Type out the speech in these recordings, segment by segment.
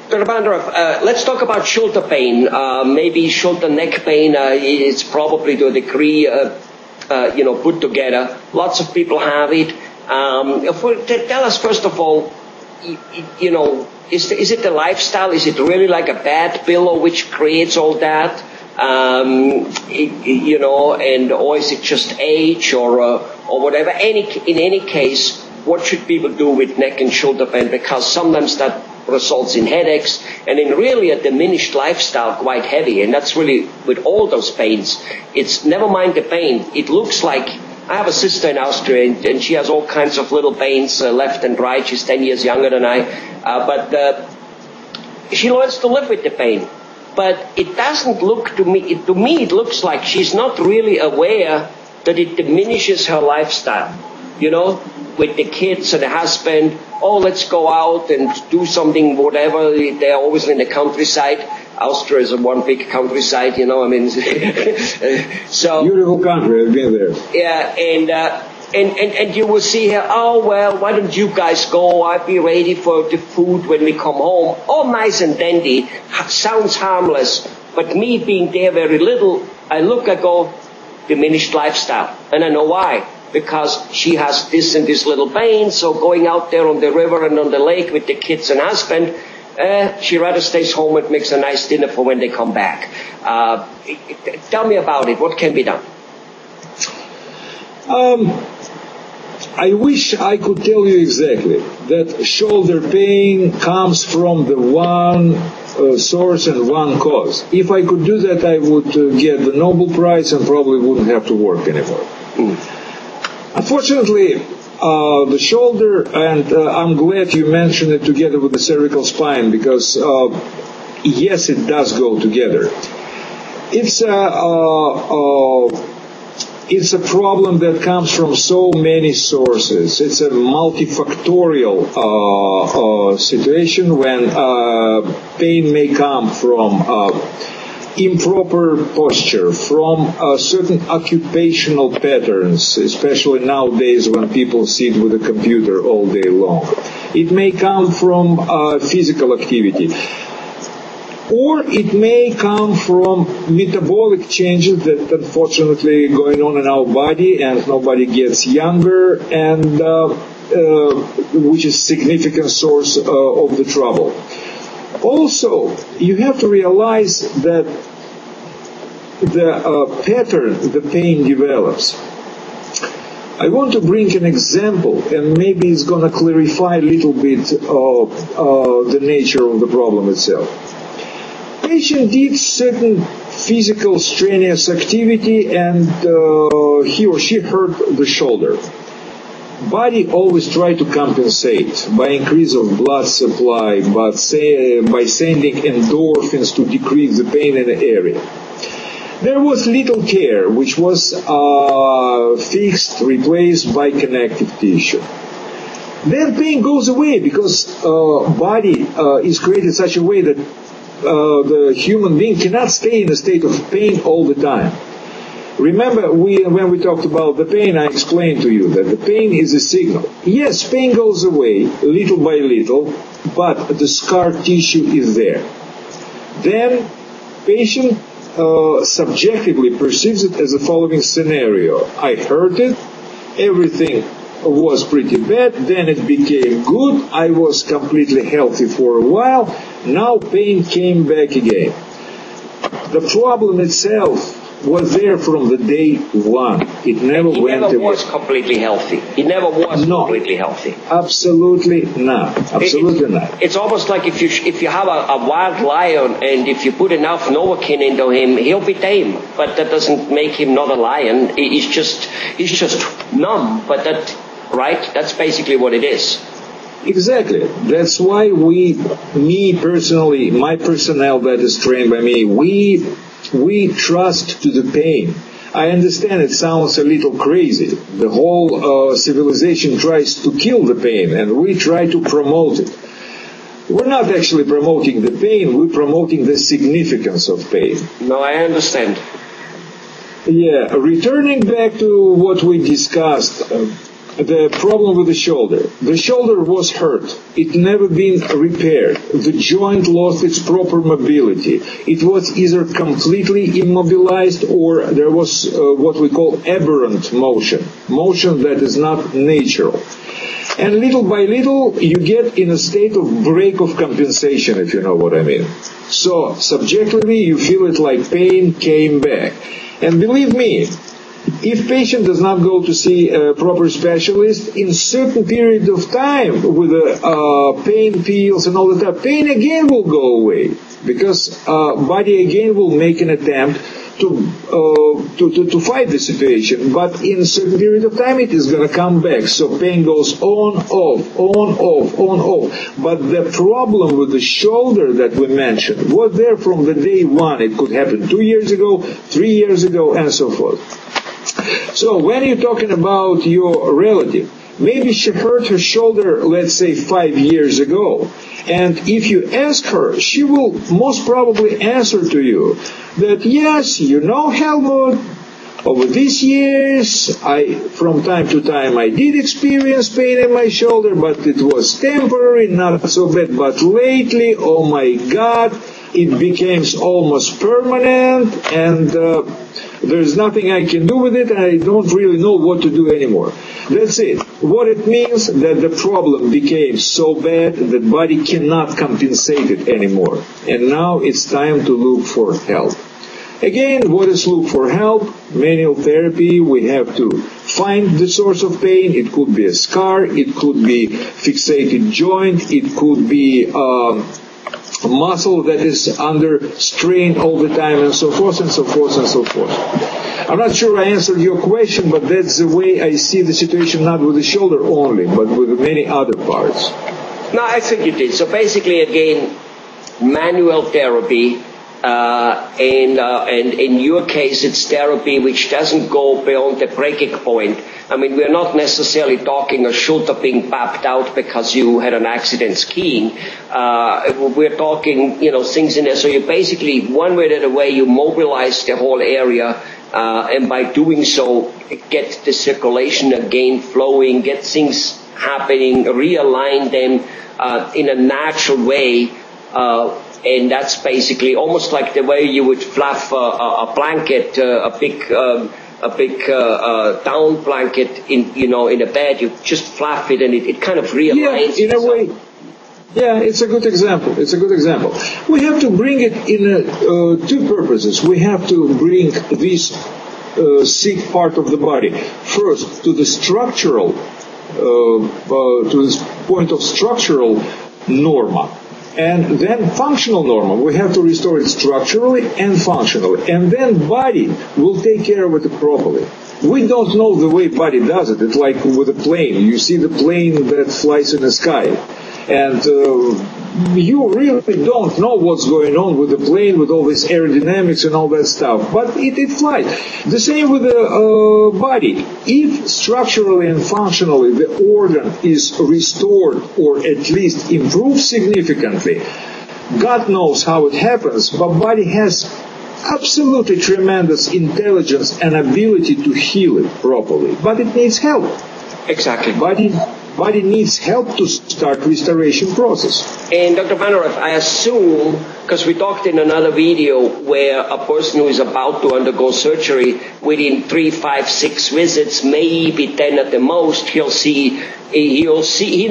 Dr. Bondarev, let's talk about shoulder pain. Maybe shoulder neck pain is probably to a degree, put together. Lots of people have it. Tell us, first of all, is it the lifestyle? Is it really like a bad pillow which creates all that? Or is it just age or whatever? In any case, what should people do with neck and shoulder pain? Because sometimes that results in headaches and in really a diminished lifestyle, quite heavy. And that's really with all those pains. It's never mind the pain. It looks like, I have a sister in Austria and she has all kinds of little pains left and right. She's 10 years younger than I. But she learns to live with the pain. But it doesn't look to me it looks like she's not really aware that it diminishes her lifestyle. With the kids and the husband, let's go out and do something, whatever. They're always in the countryside. Austria is one big countryside, so beautiful country, I've been there. Yeah, and you will see her, why don't you guys go? I'll be ready for the food when we come home. All nice and dandy, sounds harmless, but me being there very little, I go, diminished lifestyle. And I know why. Because she has this and this little pain, so going out there on the river and on the lake with the kids and husband, she rather stays home and makes a nice dinner for when they come back. Tell me about it. What can be done? I wish I could tell you exactly that shoulder pain comes from the one source and one cause. If I could do that, I would get the Nobel Prize and probably wouldn't have to work anymore. Unfortunately, the shoulder, and I'm glad you mentioned it together with the cervical spine, because yes, it does go together. It's a problem that comes from so many sources. It's a multifactorial situation when pain may come from improper posture, from certain occupational patterns, especially nowadays when people sit with a computer all day long. It may come from physical activity. Or it may come from metabolic changes that unfortunately are going on in our body, and nobody gets younger, and which is a significant source of the trouble. Also, you have to realize that the pattern the pain develops. I want to bring an example, and maybe it's going to clarify a little bit the nature of the problem itself. Patient did certain physical strenuous activity, and he or she hurt the shoulder. Body always try to compensate by increase of blood supply, but by sending endorphins to decrease the pain in the area. There was little care, which was fixed, replaced by connective tissue. Then pain goes away because body is created such a way that the human being cannot stay in a state of pain all the time. Remember, when we talked about the pain, I explained to you that the pain is a signal. Yes, pain goes away little by little, but the scar tissue is there. Then, patient subjectively perceives it as the following scenario. I hurt it, everything was pretty bad, then it became good, I was completely healthy for a while, now pain came back again. The problem itself was there from the day one. It never went away. He never was completely healthy. He never was completely healthy. Absolutely not. Absolutely not. It's almost like if you have a wild lion and if you put enough Novocaine into him, he'll be tame. But that doesn't make him not a lion. He's just numb. But that's basically what it is. Exactly. That's why me personally, my personnel that is trained by me, we trust to the pain. I understand it sounds a little crazy. The whole civilization tries to kill the pain, and we try to promote it. We're not actually promoting the pain, we're promoting the significance of pain. No, I understand. Yeah, returning back to what we discussed, the problem with the shoulder. The shoulder was hurt. It never been repaired. The joint lost its proper mobility. It was either completely immobilized or there was what we call aberrant motion that is not natural. And little by little, you get in a state of break of compensation, if you know what I mean. So, subjectively, you feel it like pain came back. And believe me, if patient does not go to see a proper specialist, in certain period of time, with pain pills and all that, pain again will go away. Because body again will make an attempt to fight the situation, but in a certain period of time it is going to come back. So pain goes on, off. But the problem with the shoulder that we mentioned was there from the day one. It could happen 2 years ago, 3 years ago, and so forth. So when you're talking about your relative, maybe she hurt her shoulder, let's say 5 years ago. And if you ask her, she will most probably answer to you that, yes, you know, Helmut, over these years, from time to time, I did experience pain in my shoulder, but it was temporary, not so bad. But lately, oh my God, it became almost permanent, and there's nothing I can do with it, and I don't really know what to do anymore. That's it. What it means that the problem became so bad that body cannot compensate it anymore. And now it's time to look for help. Again, what is look for help? Manual therapy. We have to find the source of pain. It could be a scar. It could be fixated joint. It could be a muscle that is under strain all the time, and so forth and so forth and so forth. I'm not sure I answered your question, but that's the way I see the situation, not with the shoulder only, but with many other parts. No, I think you did. So basically, again, manual therapy, and in your case, it's therapy which doesn't go beyond the breaking point. I mean, we're not necessarily talking a shoulder being popped out because you had an accident skiing. We're talking, things in there. So you basically, one way or the way, you mobilize the whole area, and by doing so, get the circulation again flowing, get things happening, realign them in a natural way. And that's basically almost like the way you would fluff a blanket, a big down blanket in a bed. You just fluff it and it kind of realigns. Yeah, in a way. Yeah, it's a good example. We have to bring it in two purposes. We have to bring this sick part of the body first to the structural, to this point of structural norma. And then functional normal. We have to restore it structurally and functionally. And then body will take care of it properly. We don't know the way body does it. It's like with a plane. You see the plane that flies in the sky. And you really don't know what's going on with the plane, with all this aerodynamics and all that stuff. But it flies. The same with the body. If structurally and functionally the organ is restored or at least improved significantly, God knows how it happens, but body has absolutely tremendous intelligence and ability to heal it properly. But it needs help. Exactly. Body needs help to start restoration process. And Dr. Bondarev, I assume, because we talked in another video where a person who is about to undergo surgery, within 3, 5, 6 visits, maybe 10 at the most, he'll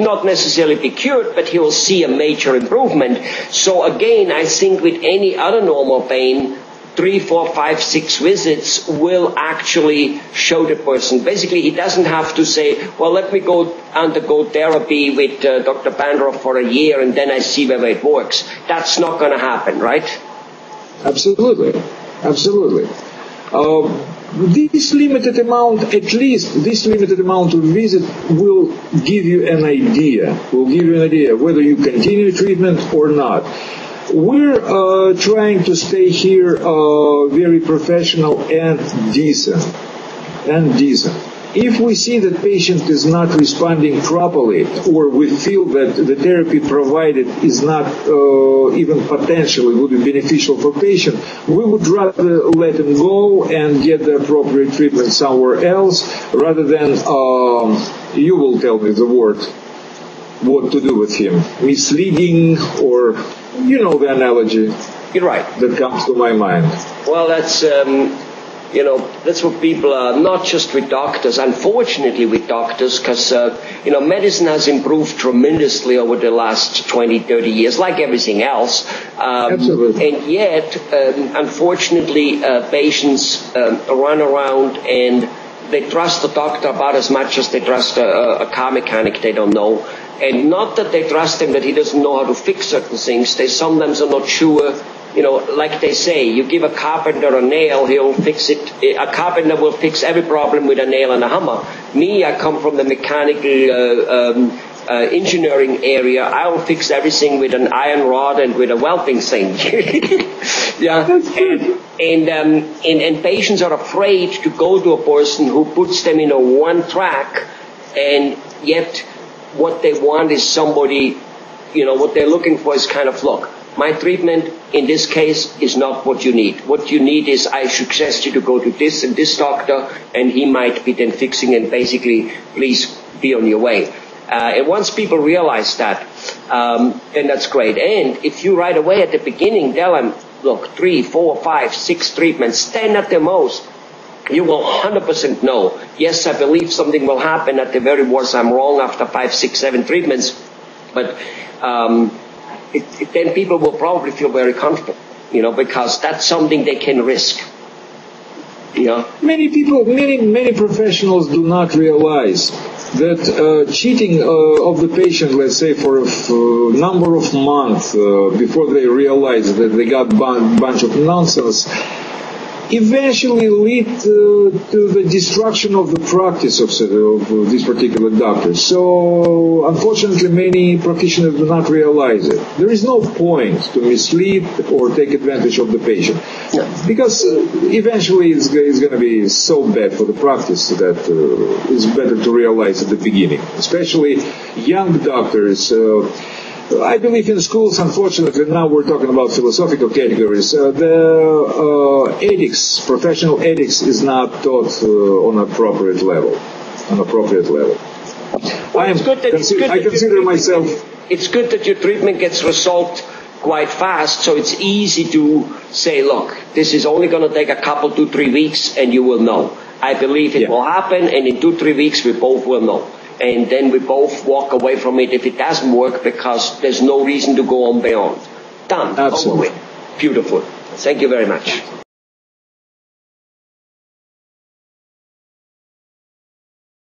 not necessarily be cured, but he will see a major improvement. So again, I think with any other normal pain, 3, 4, 5, 6 visits will actually show the person. Basically, he doesn't have to say, well, let me go undergo therapy with Dr. Bondarev for a year and then I see whether it works. That's not going to happen, right? Absolutely. This limited amount of visit will give you an idea whether you continue treatment or not. We're trying to stay here very professional and decent. If we see that patient is not responding properly, or we feel that the therapy provided is not even potentially would be beneficial for patient, we would rather let him go and get the appropriate treatment somewhere else, rather than you will tell me the word what to do with him, misleading, or you know the analogy. You're right. That comes to my mind. Well, that's that's what people are, not just with doctors, unfortunately with doctors, because, medicine has improved tremendously over the last 20, 30 years, like everything else. Absolutely. And yet, unfortunately, patients run around and they trust the doctor about as much as they trust a car mechanic they don't know. And not that they trust him that he doesn't know how to fix certain things. They sometimes are not sure. Like they say, you give a carpenter a nail, he'll fix it. A carpenter will fix every problem with a nail and a hammer. Me, I come from the mechanical engineering area. I will fix everything with an iron rod and with a welding thing. Yeah, and patients are afraid to go to a person who puts them in a one track, and yet what they want is somebody, what they're looking for is kind of, look, my treatment in this case is not what you need. What you need is I suggest you to go to this and this doctor, and he might be then fixing, and basically, please be on your way. And once people realize that, then that's great. And if you right away at the beginning tell them, look, 3, 4, 5, 6 treatments, 10 at the most, you will 100% know, yes, I believe something will happen. At the very worst, I'm wrong after 5, 6, 7 treatments. But then people will probably feel very comfortable, because that's something they can risk. Many people, many professionals do not realize that cheating of the patient, let's say for a number of months before they realize that they got a bunch of nonsense, eventually lead to the destruction of the practice of this particular doctor. So, unfortunately, many practitioners do not realize it. There is no point to mislead or take advantage of the patient, because eventually it's going to be so bad for the practice that it's better to realize at the beginning. Especially young doctors. I believe in schools, unfortunately, now we're talking about philosophical categories, the ethics, professional ethics is not taught on appropriate level. Well, I consider myself... It's good that your treatment gets resolved quite fast, so it's easy to say, look, this is only going to take a couple, 2-3 weeks, and you will know. I believe it will happen, and in 2-3 weeks we both will know. And then we both walk away from it if it doesn't work, because there's no reason to go on beyond. Done. Absolutely. Beautiful. Thank you very much.